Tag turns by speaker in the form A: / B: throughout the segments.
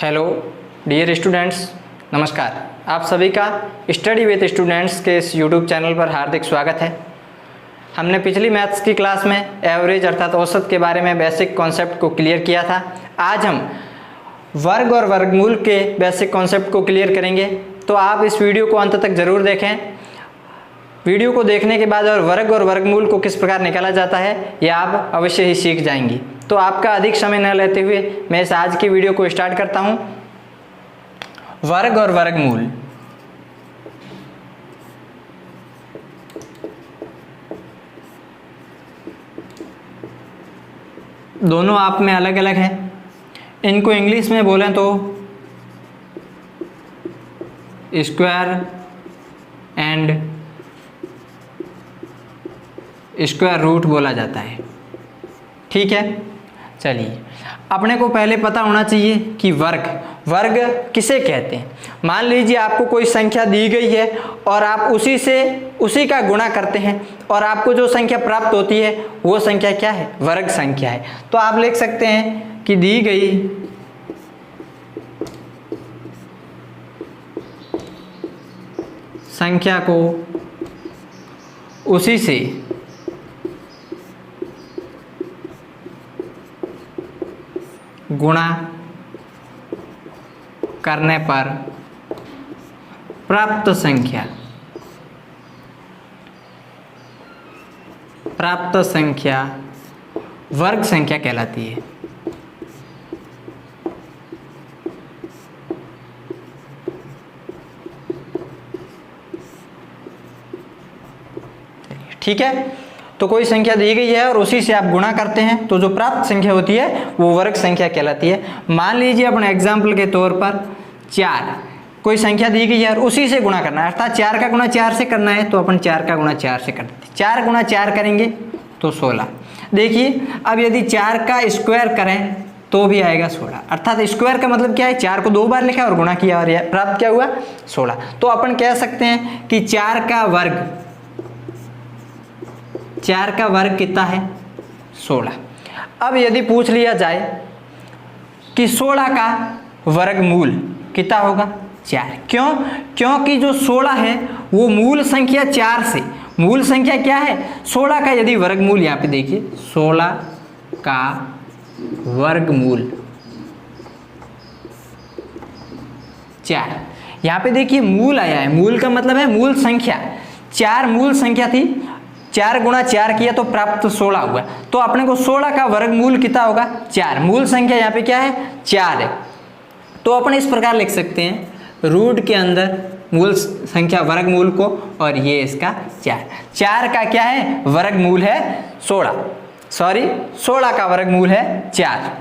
A: Hello dear students, नमस्कार। आप सभी का स्टडी विद स्टूडेंट्स के इस यूट्यूब चैनल पर हार्दिक स्वागत है। हमने पिछली मैथ्स की क्लास में एवरेज अर्थात औसत के बारे में बेसिक कॉन्सेप्ट को क्लियर किया था। आज हम वर्ग और वर्गमूल के बेसिक कॉन्सेप्ट को क्लियर करेंगे, तो आप इस वीडियो को अंत तक ज़रूर देखें। वीडियो को देखने के बाद और वर्ग और वर्गमूल को किस प्रकार निकाला जाता है यह आप अवश्य ही सीख जाएंगी। तो आपका अधिक समय न लेते हुए मैं इस आज की वीडियो को स्टार्ट करता हूं। वर्ग और वर्गमूल। दोनों आप में अलग अलग हैं। इनको इंग्लिश में बोलें तो स्क्वायर एंड स्क्वायर रूट बोला जाता है। ठीक है, चलिए अपने को पहले पता होना चाहिए कि वर्ग किसे कहते हैं। मान लीजिए आपको कोई संख्या दी गई है और आप उसी का गुणा करते हैं और आपको जो संख्या प्राप्त होती है वो संख्या क्या है? वर्ग संख्या है। तो आप लिख सकते हैं कि दी गई संख्या को उसी से गुणा करने पर प्राप्त संख्या वर्ग संख्या कहलाती है। ठीक है, तो कोई संख्या दी गई है और उसी से आप गुणा करते हैं तो जो प्राप्त संख्या होती है वो वर्ग संख्या कहलाती है। मान लीजिए अपने एग्जाम्पल के तौर पर 4, कोई संख्या दी गई है और उसी से गुणा करना है, अर्थात 4 का गुणा 4 से करना है तो अपन 4 का गुणा 4 से करते हैं। 4 गुणा 4 करेंगे तो 16। देखिए अब यदि 4 का स्क्वायर करें तो भी आएगा 16, अर्थात स्क्वायर का मतलब क्या है? 4 को 2 बार लिखा और गुणा किया और यह प्राप्त क्या हुआ? 16। तो अपन कह सकते हैं कि 4 का वर्ग कितना है? 16। अब यदि पूछ लिया जाए कि 16 का वर्गमूल कितना होगा? 4। क्यों? क्योंकि जो 16 है वो मूल संख्या 4 से, मूल संख्या क्या है? 16 का यदि वर्गमूल, यहाँ पे देखिए 16 का वर्गमूल 4, यहाँ पे देखिए मूल आया है। मूल का मतलब है मूल संख्या। 4 मूल संख्या थी, 4 गुणा 4 किया तो प्राप्त 16 हुआ। तो अपने को 16 का वर्गमूल कितना होगा? 4। मूल संख्या यहाँ पे क्या है? 4 है। तो अपन इस प्रकार लिख सकते हैं रूट के अंदर मूल संख्या वर्गमूल को, और ये इसका 4 का क्या है? वर्गमूल है 16 का वर्गमूल है 4।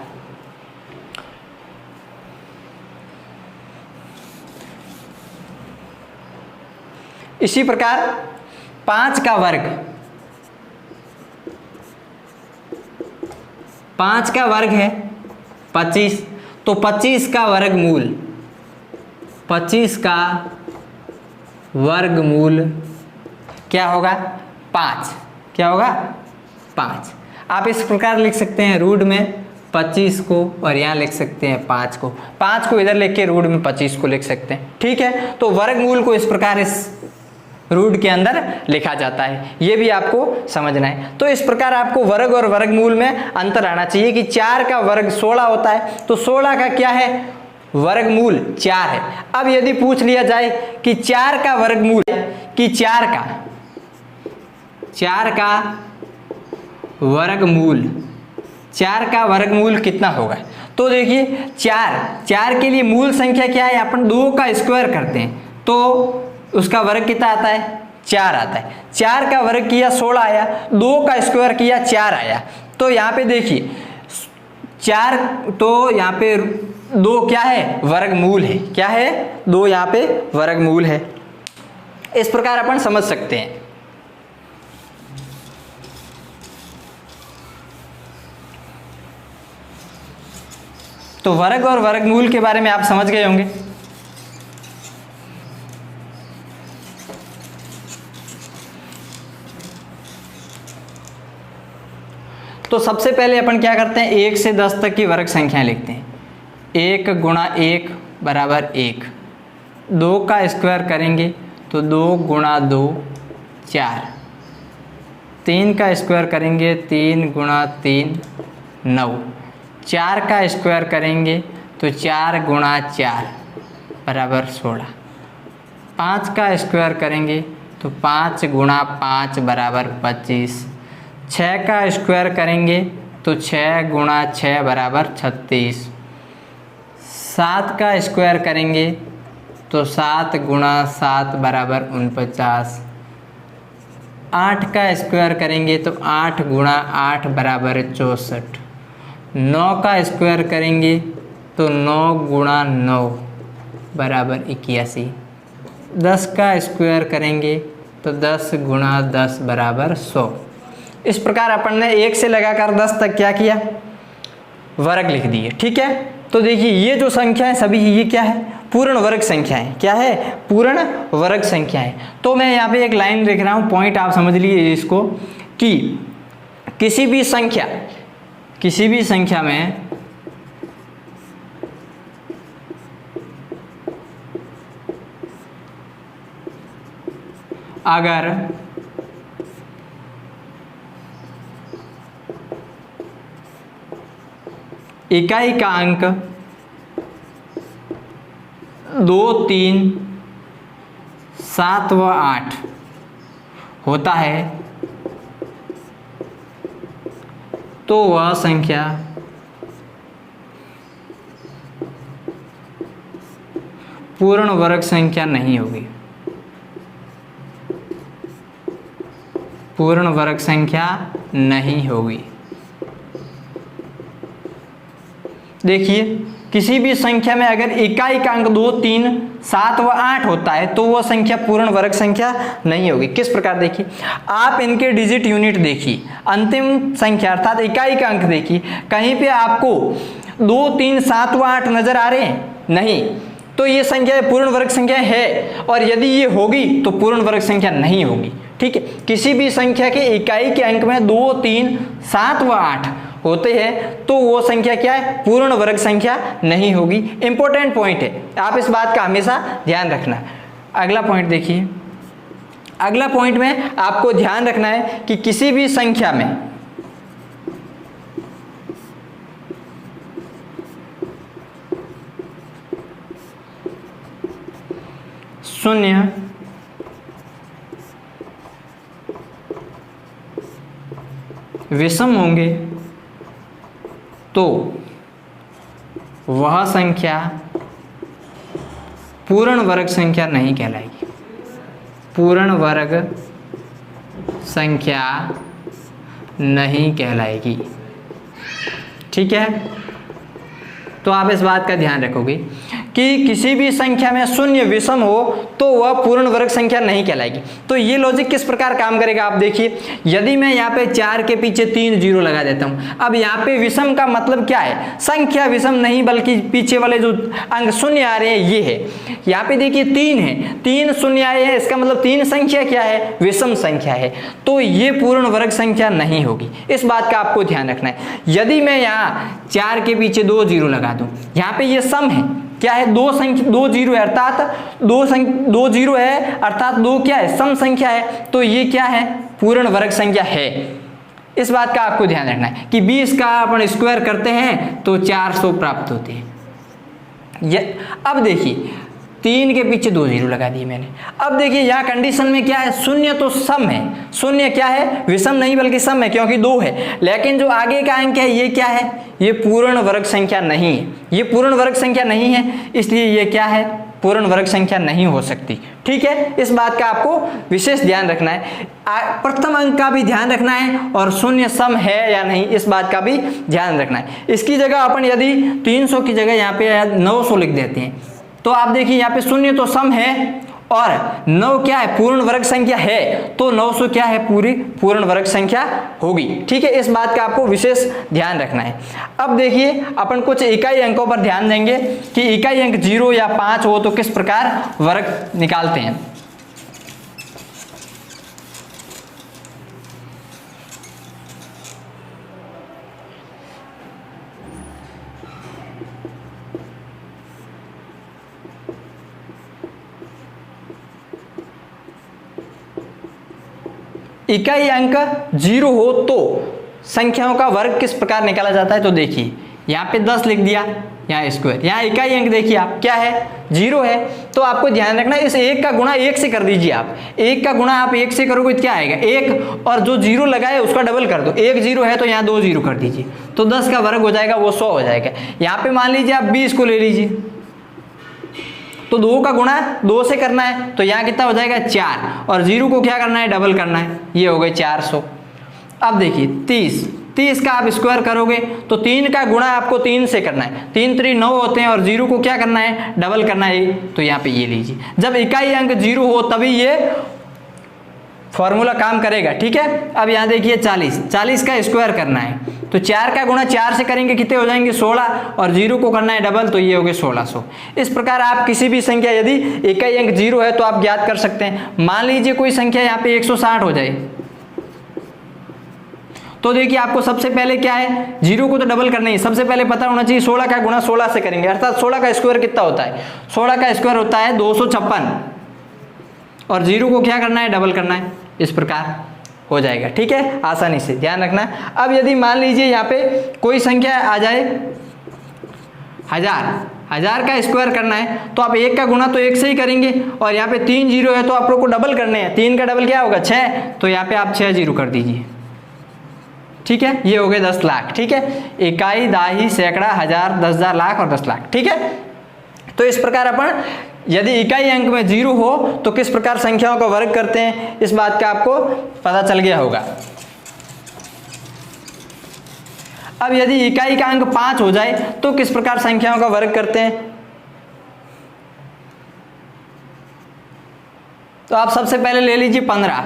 A: इसी प्रकार 5 का वर्ग है 25, तो 25 का वर्गमूल क्या होगा? 5। क्या होगा? 5। आप इस प्रकार लिख सकते हैं रूट में 25 को और यहाँ लिख सकते हैं 5 को। 5 को इधर लिख के रूट में 25 को लिख सकते हैं। ठीक है, तो वर्गमूल को इस प्रकार इस रूट के अंदर लिखा जाता है, ये भी आपको समझना है। तो इस प्रकार आपको वर्ग और वर्गमूल में अंतर आना चाहिए कि 4 का वर्ग 16 होता है तो 16 का क्या है? वर्गमूल 4 है। अब यदि पूछ लिया जाए कि 4 का वर्गमूल, कि 4 का वर्गमूल कितना होगा? तो देखिए 4 के लिए मूल संख्या क्या है? अपन 2 का स्क्वायर करते हैं तो उसका वर्ग कितना आता है? 4 आता है। 4 का वर्ग किया 16 आया, 2 का स्क्वायर किया 4 आया। तो यहाँ पे देखिए 4, तो यहाँ पे 2 क्या है? वर्गमूल है। क्या है? 2 यहाँ पे वर्गमूल है। इस प्रकार अपन समझ सकते हैं। तो वर्ग और वर्गमूल के बारे में आप समझ गए होंगे। तो सबसे पहले अपन क्या करते हैं, 1 से 10 तक की वर्ग संख्या लिखते हैं। 1 गुणा 1 बराबर 1, 2 का स्क्वायर करेंगे तो 2 गुणा 2 4, 3 का स्क्वायर करेंगे 3 गुणा 3 9, 4 का स्क्वायर करेंगे तो 4 गुणा 4 बराबर 16, 5 का स्क्वायर करेंगे तो 5 गुणा 5 बराबर 25, 6 का स्क्वायर करेंगे तो 6 गुणा 6 बराबर 36, 7 का स्क्वायर करेंगे तो 7 गुणा 7 बराबर 49, 8 का स्क्वायर करेंगे तो 8 गुणा 8 बराबर 64, 9 का स्क्वायर करेंगे तो 9 गुणा 9 बराबर 81, 10 का स्क्वायर करेंगे तो 10 गुणा 10 बराबर 100। इस प्रकार अपन ने 1 से लगाकर 10 तक क्या किया, वर्ग लिख दिए। ठीक है, तो देखिए ये जो संख्या है सभी ये क्या है, पूर्ण वर्ग संख्या है। क्या है, पूर्ण वर्ग संख्या है। तो मैं यहाँ पे एक लाइन लिख रहा हूँ, पॉइंट आप समझ लीजिए इसको, कि किसी भी संख्या में अगर इकाई का अंक 2, 3, 7 व 8 होता है तो वह संख्या पूर्ण वर्ग संख्या नहीं होगी, पूर्ण वर्ग संख्या नहीं होगी। देखिए किसी भी संख्या में अगर इकाई का अंक 2, 3, 7 व 8 होता है तो वह संख्या पूर्ण वर्ग संख्या नहीं होगी। किस प्रकार, देखिए आप इनके डिजिट यूनिट देखिए, अंतिम संख्या अर्थात इकाई का अंक देखिए, कहीं पे आपको 2, 3, 7 व 8 नजर आ रहे हैं? नहीं, तो ये संख्या पूर्ण वर्ग संख्या है, और यदि ये होगी तो पूर्ण वर्ग संख्या नहीं होगी। ठीक है, किसी भी संख्या के इकाई के अंक में 2, 3, 7 व 8 होते हैं तो वो संख्या क्या है, पूर्ण वर्ग संख्या नहीं होगी। इंपॉर्टेंट पॉइंट है, आप इस बात का हमेशा ध्यान रखना। अगला पॉइंट देखिए, अगला पॉइंट में आपको ध्यान रखना है कि किसी भी संख्या में शून्य विषम होंगे तो वह संख्या पूर्ण वर्ग संख्या नहीं कहलाएगी, पूर्ण वर्ग संख्या नहीं कहलाएगी। ठीक है, तो आप इस बात का ध्यान रखोगे कि किसी भी संख्या में शून्य विषम हो तो वह पूर्ण वर्ग संख्या नहीं कहलाएगी। तो ये लॉजिक किस प्रकार काम करेगा, आप देखिए, यदि मैं यहाँ पे 4 के पीछे 3 जीरो लगा देता हूँ, अब यहाँ पे विषम का मतलब क्या है, संख्या विषम नहीं बल्कि पीछे वाले जो अंक शून्य आ रहे हैं ये है। यहाँ पे देखिए 3 है, 3 शून्य आए हैं, इसका मतलब 3 संख्या क्या है, विषम संख्या है, तो ये पूर्ण वर्ग संख्या नहीं होगी। इस बात का आपको ध्यान रखना है। यदि मैं यहाँ 4 के पीछे 2 जीरो लगा दूं, यहाँ पे ये सम है, क्या है, 2 जीरो है, अर्थात 2 जीरो है, अर्थात 2 क्या है, सम संख्या है, तो ये क्या है, पूर्ण वर्ग संख्या है। इस बात का आपको ध्यान रखना है कि 20 का अपन स्क्वायर करते हैं तो 400 प्राप्त होते हैं। अब देखिए 3 के पीछे 2 जीरो लगा दिए मैंने। अब देखिए यहाँ कंडीशन में क्या है, शून्य तो सम है, शून्य क्या है, विषम नहीं बल्कि सम है क्योंकि 2 है, लेकिन जो आगे का अंक है ये क्या है, ये पूर्ण वर्ग संख्या नहीं है, ये पूर्ण वर्ग संख्या नहीं है, इसलिए ये क्या है, पूर्ण वर्ग संख्या नहीं हो सकती। ठीक है, इस बात का आपको विशेष ध्यान रखना है। प्रथम अंक का भी ध्यान रखना है और शून्य सम है या नहीं इस बात का भी ध्यान रखना है। इसकी जगह अपन यदि 300 की जगह यहाँ पे 900 लिख देते हैं तो आप देखिए यहाँ पे शून्य तो सम है और 9 क्या है, पूर्ण वर्ग संख्या है, तो 900 क्या है, पूरी पूर्ण वर्ग संख्या होगी। ठीक है, इस बात का आपको विशेष ध्यान रखना है। अब देखिए अपन कुछ इकाई अंकों पर ध्यान देंगे कि इकाई अंक 0 या 5 हो तो किस प्रकार वर्ग निकालते हैं। इकाई अंक 0 हो तो संख्याओं का वर्ग किस प्रकार निकाला जाता है। तो देखिए यहाँ पे 10 लिख दिया, यहाँ स्क्वायर, यहाँ इकाई अंक देखिए आप क्या है 0 है, तो आपको ध्यान रखना इस 1 का गुणा 1 से कर दीजिए। आप 1 का गुणा आप 1 से करोगे तो क्या आएगा 1, और जो 0 लगा है उसका डबल कर दो, 1 0 है तो यहाँ 2 0 कर दीजिए, तो 10 का वर्ग हो जाएगा वो 100 हो जाएगा। यहाँ पे मान लीजिए आप 20 को ले लीजिए, तो 2 का गुणा 2 से करना है तो यहाँ कितना हो जाएगा 4, और 0 को क्या करना है डबल करना है, ये हो गए 400। अब देखिए 30 का आप स्क्वायर करोगे तो 3 का गुणा आपको 3 से करना है, 3 3 9 होते हैं, और 0 को क्या करना है डबल करना है, तो यहाँ पे ये लीजिए। जब इकाई अंक 0 हो तभी ये फॉर्मूला काम करेगा, ठीक है। अब यहाँ देखिए 40 का स्क्वायर करना है तो 4 का गुणा 4 से करेंगे कितने हो जाएंगे 16, और 0 को करना है डबल तो ये हो गए 1600। इस प्रकार आप किसी भी संख्या यदि इकाई अंक 0 है तो आप ज्ञात कर सकते हैं। मान लीजिए कोई संख्या यहाँ पे 160 हो जाए, तो देखिए आपको सबसे पहले क्या है 0 को तो डबल करना ही, सबसे पहले पता होना चाहिए 16 का गुणा 16 से करेंगे, अर्थात 16 का स्क्वायर कितना होता है, 16 का स्क्वायर होता है 256, और 0 को क्या करना है डबल करना है, इस प्रकार हो जाएगा, ठीक है, आसानी से ध्यान रखना। अब यदि मान लीजिए यहाँ पे कोई संख्या आ जाए 1000 का स्क्वायर करना है तो आप 1 का गुणा तो 1 से ही करेंगे, और यहाँ पे 3 0 है तो आप लोग को डबल करने हैं, 3 का डबल क्या होगा 6, तो यहाँ पे आप 6 0 कर दीजिए, ठीक है, ये हो गए 10 लाख, ठीक है, इकाई, दाही, सैकड़ा, हजार, 10,000, लाख और 10 लाख, ठीक है। तो इस प्रकार अपन यदि इकाई अंक में 0 हो तो किस प्रकार संख्याओं का वर्ग करते हैं, इस बात का आपको पता चल गया होगा। अब यदि इकाई का अंक 5 हो जाए तो किस प्रकार संख्याओं का वर्ग करते हैं, तो आप सबसे पहले ले लीजिए 15,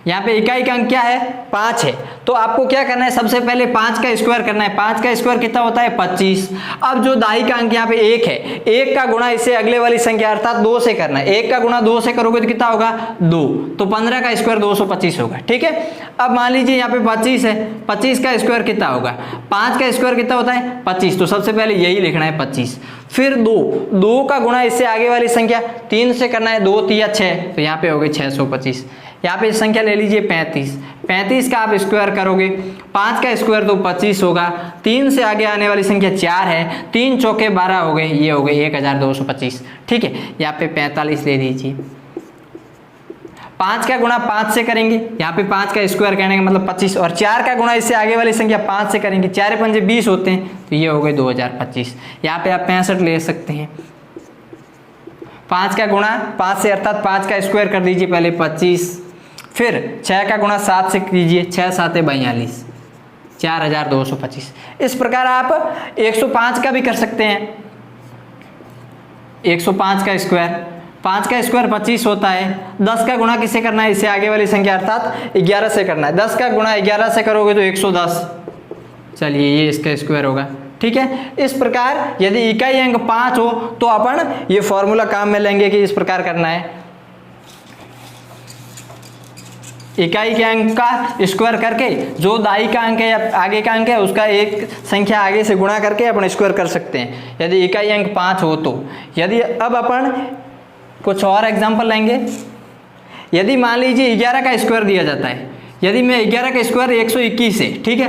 A: यहाँ पे इकाई का अंक क्या है 5 है, तो आपको क्या करना है सबसे पहले 5 का स्क्वायर करना है, 5 का स्क्वायर कितना होता है 25। अब जो दाई का अंक यहाँ पे 1 है, 1 का गुणा इससे अगले वाली संख्या अर्थात 2 से करना है, 1 का गुणा 2 से करोगे तो कितना होगा 2, तो 15 का स्क्वायर 225 होगा, ठीक है। अब मान लीजिए यहाँ पे 25 है, 25 का स्क्वायर कितना होगा, 5 का स्क्वायर कितना होता है 25, तो सबसे पहले यही लिखना है 25, फिर 2 का गुणा इससे आगे वाली संख्या 3 से करना है, 2 3 6, तो यहाँ पे हो गए 625। यहाँ पे संख्या ले लीजिए 35 का आप स्क्वायर करोगे, 5 का स्क्वायर तो 25 होगा, 3 से आगे आने वाली संख्या 4 है, 3 चौके 12 हो गए, ये हो गए 1225, ठीक है। यहाँ पे 45 ले लीजिए, 5 का गुणा 5 से करेंगे, यहाँ पे 5 का स्क्वायर करने का मतलब 25, और 4 का गुणा इससे आगे वाली संख्या 5 से करेंगे, 4 पंजे 20 होते हैं, तो ये हो गए 2025। यहाँ पे आप 65 ले सकते हैं, 5 का गुणा 5 से अर्थात 5 का स्क्वायर कर दीजिए पहले 25, फिर 6 का गुणा 7 से कीजिए, 6 7 42, 4225। इस प्रकार आप 105 का भी कर सकते हैं, 105 का स्क्वायर, 5 का स्क्वायर 25 होता है, 10 का गुणा किससे करना है, इससे आगे वाली संख्या अर्थात 11 से करना है, 10 का गुणा 11 से करोगे तो 110, चलिए ये इसका स्क्वायर होगा, ठीक है। इस प्रकार यदि इकाई अंक 5 हो तो अपन ये फॉर्मूला काम में लेंगे कि इस प्रकार करना है, इकाई के अंक का स्क्वायर करके जो दाई का अंक है या आगे का अंक है उसका एक संख्या आगे से गुणा करके अपन स्क्वायर कर सकते हैं यदि इकाई अंक 5 हो तो। यदि अब अपन कुछ और एग्जांपल लेंगे, यदि मान लीजिए 11 का स्क्वायर दिया जाता है, यदि मैं 11 का स्क्वायर 121 है, ठीक है।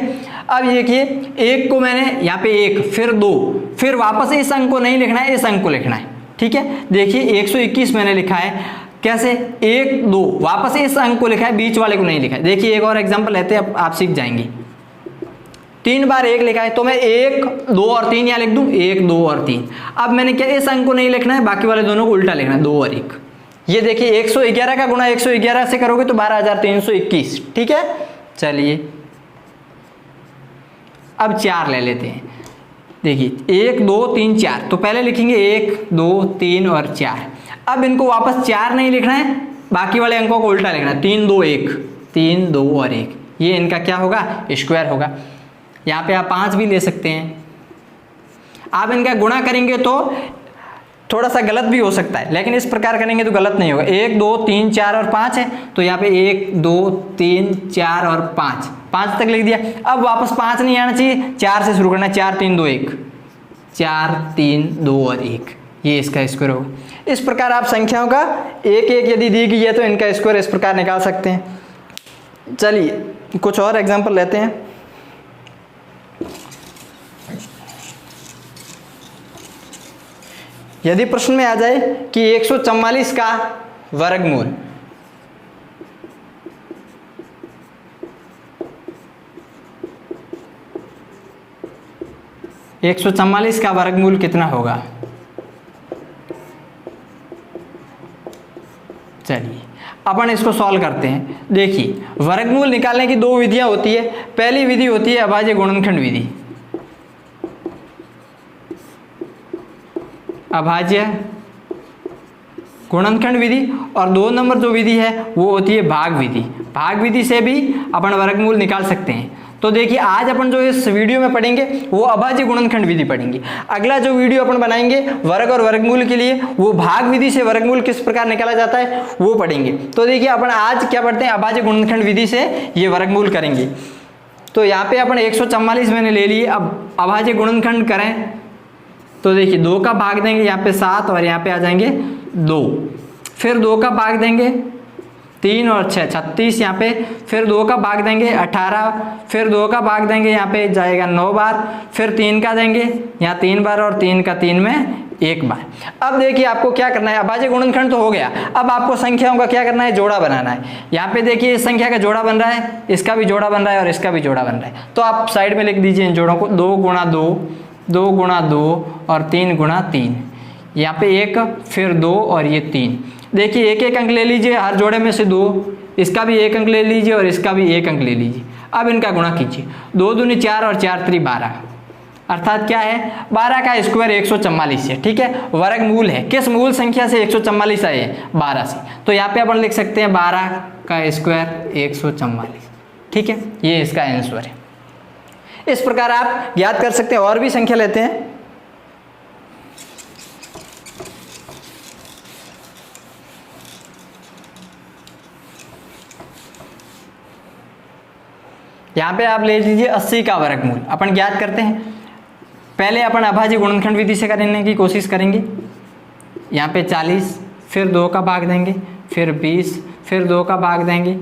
A: अब देखिए 1 को मैंने यहाँ पे 1 फिर 2 फिर वापस इस अंक को नहीं लिखना है, इस अंक को लिखना है, ठीक है। देखिए 121 मैंने लिखा है, कैसे 1 2 वापस इस अंक को लिखा है, बीच वाले को नहीं लिखा है। देखिए एक और एग्जांपल लेते हैं, आप सीख जाएंगे। 3 बार 1 लिखा है तो मैं 1 2 और 3 यहाँ लिख दूं, 1 2 और 3। अब मैंने क्या इस अंक को नहीं लिखना है, बाकी वाले दोनों को उल्टा लिखना है, 2 और 1। ये देखिए 111 का गुणा 111 से करोगे तो 12321, ठीक है। चलिए अब 4 ले लेते हैं, देखिए 1 2 3 4, तो पहले लिखेंगे 1 2 3 और 4। अब इनको वापस 4 नहीं लिखना है, बाकी वाले अंकों को उल्टा लिखना है, 3 2 1, 3 2 और 1, ये इनका क्या होगा स्क्वायर होगा। यहाँ पे आप 5 भी ले सकते हैं। आप इनका गुणा करेंगे तो थोड़ा सा गलत भी हो सकता है, लेकिन इस प्रकार करेंगे तो गलत नहीं होगा। 1 2 3 4 और 5 है, तो यहाँ पे 1 2 3 4 और 5 तक लिख दिया। अब वापस 5 नहीं आना चाहिए, 4 से शुरू करना है, 4 3 2 1, 4 3 2 और 1, ये इसका स्क्वायर होगा। इस प्रकार आप संख्याओं का एक एक यदि दी गई है तो इनका स्क्वायर इस प्रकार निकाल सकते हैं। चलिए कुछ और एग्जांपल लेते हैं। यदि प्रश्न में आ जाए कि 144 का वर्गमूल, एक 144 का वर्गमूल कितना होगा। चलिए अपन इसको सॉल्व करते हैं। देखिए वर्गमूल निकालने की दो विधियां होती है। पहली विधि होती है अभाज्य गुणनखंड विधि, अभाज्य गुणनखंड विधि, और 2 नंबर जो विधि है वो होती है भाग विधि। भाग विधि से भी अपन वर्गमूल निकाल सकते हैं। तो देखिए आज अपन जो इस वीडियो में पढ़ेंगे वो अभाज्य गुणनखंड विधि पढ़ेंगे। अगला जो वीडियो अपन बनाएंगे वर्ग और वर्गमूल के लिए, वो भाग विधि से वर्गमूल किस प्रकार निकाला जाता है वो पढ़ेंगे। तो देखिए अपन आज क्या पढ़ते हैं, अभाज्य गुणनखंड विधि से ये वर्गमूल करेंगे। तो यहाँ पे अपन 144 मैंने ले लिए। अब अभाज्य गुणनखंड करें तो देखिए 2 का भाग देंगे यहाँ पे 7 और यहाँ पे आ जाएंगे 2, फिर 2 का भाग देंगे 3 और 6 36 यहाँ पे, फिर 2 का भाग देंगे 18, फिर 2 का भाग देंगे यहाँ पे जाएगा 9 बार, फिर 3 का देंगे यहाँ 3 बार और 3 का 3 में 1 बार। अब देखिए आपको क्या करना है, अभाज्य गुणनखंड तो हो गया, अब आपको संख्याओं का क्या करना है, जोड़ा बनाना है। यहाँ पे देखिए इस संख्या का जोड़ा बन रहा है, इसका भी जोड़ा बन रहा है और इसका भी जोड़ा बन रहा है। तो आप साइड में लिख दीजिए इन जोड़ों को, 2 गुणा 2, 2 गुणा 2 और 3 गुणा 3। यहाँ पे 1 फिर 2 और ये 3। देखिए एक एक अंक ले लीजिए हर जोड़े में से 2, इसका भी 1 अंक ले लीजिए और इसका भी 1 अंक ले लीजिए। अब इनका गुणा कीजिए, 2 दूनी 4 और 4 3 12, अर्थात क्या है 12 का स्क्वायर 144 है। ठीक है, वर्गमूल है, किस मूल संख्या से 144 आए, 12 से। तो यहाँ पे अपन लिख सकते हैं 12 का स्क्वायर 144। ठीक है, ये इसका आंसर है। इस प्रकार आप याद कर सकते हैं। और भी संख्या लेते हैं। यहां पे आप ले लीजिए 80 का वर्गमूल। अपन ज्ञात करते हैं, पहले अपन अभाज्य गुणनखंड विधि से करने की कोशिश करेंगे। यहाँ पे 40, फिर 2 का भाग देंगे, फिर 20, फिर 2 का भाग देंगे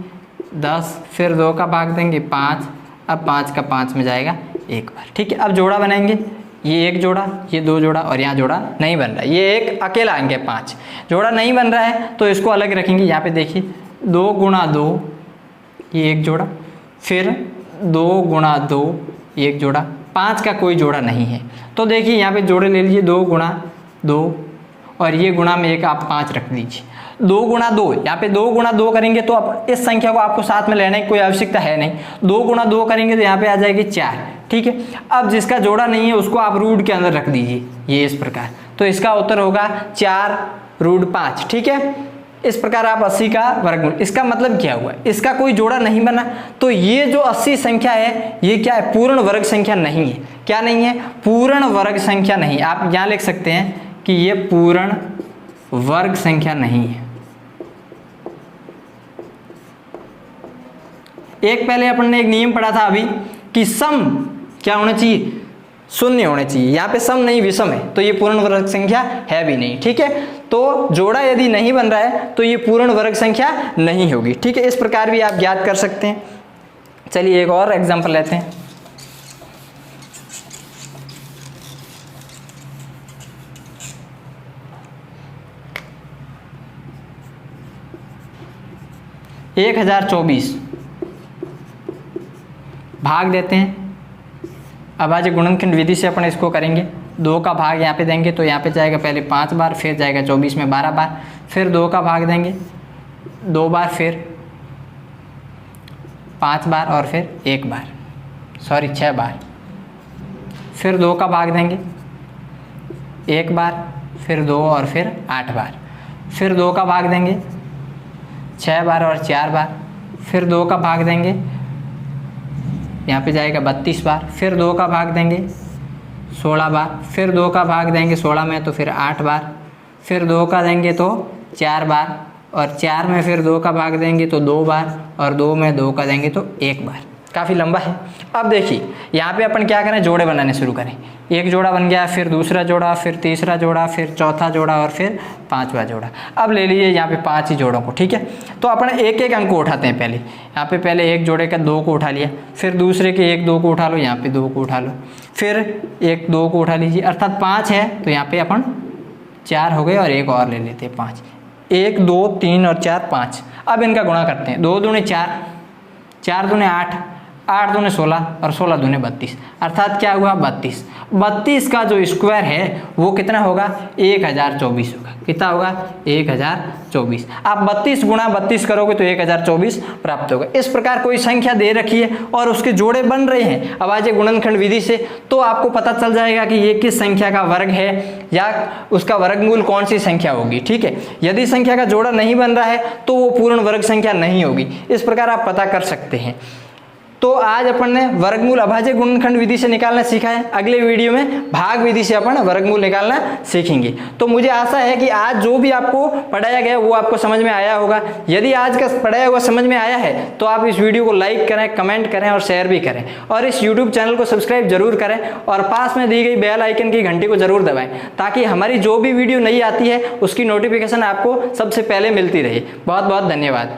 A: 10, फिर 2 का भाग देंगे 5। अब 5 का 5 में जाएगा 1 बार। ठीक है, अब जोड़ा बनाएंगे, ये 1 जोड़ा, ये 2 जोड़ा और यहाँ जोड़ा नहीं बन रहा है, ये एक अकेला अंक है 5, जोड़ा नहीं बन रहा है तो इसको अलग रखेंगे। यहाँ पे देखिए 2 गुणा 2, ये 1 जोड़ा, फिर 2 गुणा 2, 1 जोड़ा, 5 का कोई जोड़ा नहीं है। तो देखिए यहाँ पे जोड़े ले लीजिए, 2 गुणा 2 और ये गुणा में 1 आप 5 रख दीजिए। 2 गुणा 2, यहाँ पे 2 गुणा 2 करेंगे तो अब इस संख्या को आपको साथ में लेने की कोई आवश्यकता है नहीं। 2 गुणा 2 करेंगे तो यहाँ पे आ जाएगी 4। ठीक है, अब जिसका जोड़ा नहीं है उसको आप रूट के अंदर रख दीजिए, ये इस प्रकार। तो इसका उत्तर होगा 4 रूट 5। ठीक है, इस प्रकार आप 80 का वर्गमूल। इसका मतलब क्या हुआ, इसका कोई जोड़ा नहीं बना, तो ये जो 80 संख्या है ये क्या है, पूर्ण वर्ग संख्या नहीं है। क्या नहीं है, पूर्ण वर्ग संख्या नहीं। आप यहाँ लिख सकते हैं कि ये पूर्ण वर्ग संख्या नहीं है। एक पहले अपन ने एक नियम पढ़ा था अभी कि सम क्या होना चाहिए, शून्य होने चाहिए। यहाँ पे सम नहीं विषम है, तो ये पूर्ण वर्ग संख्या है भी नहीं। ठीक है, तो जोड़ा यदि नहीं बन रहा है तो ये पूर्ण वर्ग संख्या नहीं होगी। ठीक है, इस प्रकार भी आप ज्ञात कर सकते हैं। चलिए एक और एग्जांपल लेते हैं। एक 1024 भाग देते हैं। अभाज्य गुणनखंड विधि से अपन इसको करेंगे। 2 का भाग यहाँ पे देंगे तो यहाँ पे जाएगा पहले 5 बार, फिर जाएगा 24 में 12 बार, फिर 2 का भाग देंगे 2 बार, फिर 5 बार और फिर 1 बार, 6 बार, फिर 2 का भाग देंगे 1 बार, फिर 2 और फिर 8 बार, फिर 2 का भाग देंगे 6 बार और 4 बार, फिर 2 का भाग देंगे यहाँ पे जाएगा 32 बार, फिर 2 का भाग देंगे 16 बार, फिर 2 का भाग देंगे 16 में तो फिर 8 बार, फिर 2 का देंगे तो 4 बार, और 4 में फिर 2 का भाग देंगे तो 2 बार, और 2 में 2 का देंगे तो 1 बार। काफ़ी लंबा है। अब देखिए यहाँ पे अपन क्या करें, जोड़े बनाने शुरू करें। एक जोड़ा बन गया, फिर दूसरा जोड़ा, फिर तीसरा जोड़ा, फिर चौथा जोड़ा और फिर पांचवा जोड़ा। अब ले लीजिए यहाँ पे 5 ही जोड़ों को, ठीक है। तो अपन एक एक अंक को उठाते हैं। पहले यहाँ पे पहले एक जोड़े का 2 को उठा लिया, फिर दूसरे के 1 2 को उठा लो, यहाँ पे 2 को उठा लो, फिर 1 2 को उठा लीजिए, अर्थात 5 है तो यहाँ पे अपन 4 हो गए और एक और ले लेते हैं 5। 1 2 3 और 4 5। अब इनका गुणा करते हैं। 2 दूने 4, 4 दूने 8, 8 दूने 16 और 16 दूने 32, अर्थात क्या हुआ 32। 32 का जो स्क्वायर है वो कितना होगा, 1024 होगा। कितना होगा, 1024। आप 32 गुणा 32 करोगे तो 1024 प्राप्त होगा। इस प्रकार कोई संख्या दे रखी है और उसके जोड़े बन रहे हैं अभाज्य गुणनखंड विधि से, तो आपको पता चल जाएगा कि ये किस संख्या का वर्ग है या उसका वर्गमूल कौन सी संख्या होगी, ठीक है। यदि संख्या का जोड़ा नहीं बन रहा है तो वो पूर्ण वर्ग संख्या नहीं होगी। इस प्रकार आप पता कर सकते हैं। तो आज अपन ने वर्गमूल अभाज्य गुणनखंड विधि से निकालना सीखा है। अगले वीडियो में भाग विधि से अपन वर्गमूल निकालना सीखेंगे। तो मुझे आशा है कि आज जो भी आपको पढ़ाया गया वो आपको समझ में आया होगा। यदि आज का पढ़ाया हुआ समझ में आया है तो आप इस वीडियो को लाइक करें, कमेंट करें और शेयर भी करें, और इस यूट्यूब चैनल को सब्सक्राइब जरूर करें और पास में दी गई बेल आइकन की घंटी को जरूर दबाएं, ताकि हमारी जो भी वीडियो नई आती है उसकी नोटिफिकेशन आपको सबसे पहले मिलती रहे। बहुत बहुत धन्यवाद।